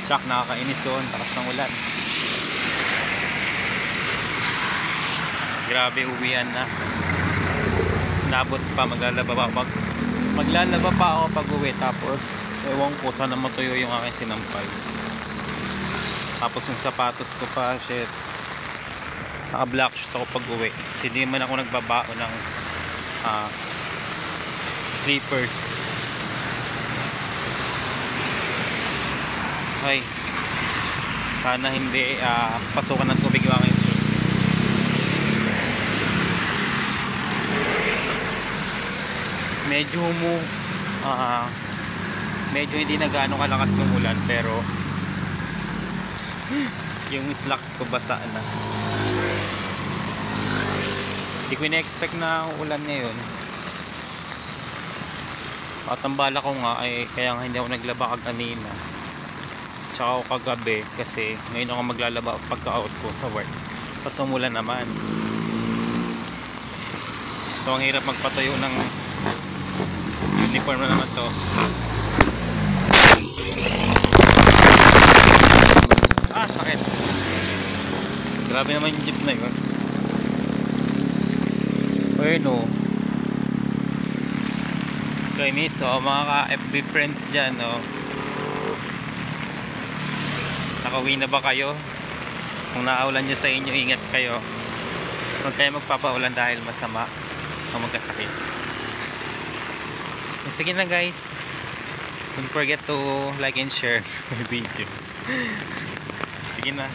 Tsak, nakakainis yun, takas ng ulan. Grabe, uwian na. Nabot pa, maglalaba pa ako pag uwi. Tapos ewan ko, sana matuyo yung aking sinampal. Tapos yung sapatos ko pa, shit, naka black shoes ako pag uwi kasi di man ako nagbabao ng sleepers. Okay, sana hindi pasukan ng tubig yung aking shoes. Medyo hindi na gaano kalakas yung ulan, pero yung slacks ko basa na. Hindi ko ina-expect na ulan ngayon. At ang bala ko nga ay kaya nga hindi ako naglaba kaganina tsaka ako kagabi, kasi ngayon ako maglalaba pagka-out ko sa work. Tapos umulan naman. So ang hirap magpatayo ng uniform na naman to. Sakit. Grabe naman yung jeep na yun. Bueno, kainis. So mga ka-FB friends dyan, no? Nakauwi na ba kayo? Kung naaulan nyo sa inyo, ingat kayo. Huwag kayo magpapaulan dahil masama o magkasakit. Sige na guys, don't forget to like and share my video. Sige na.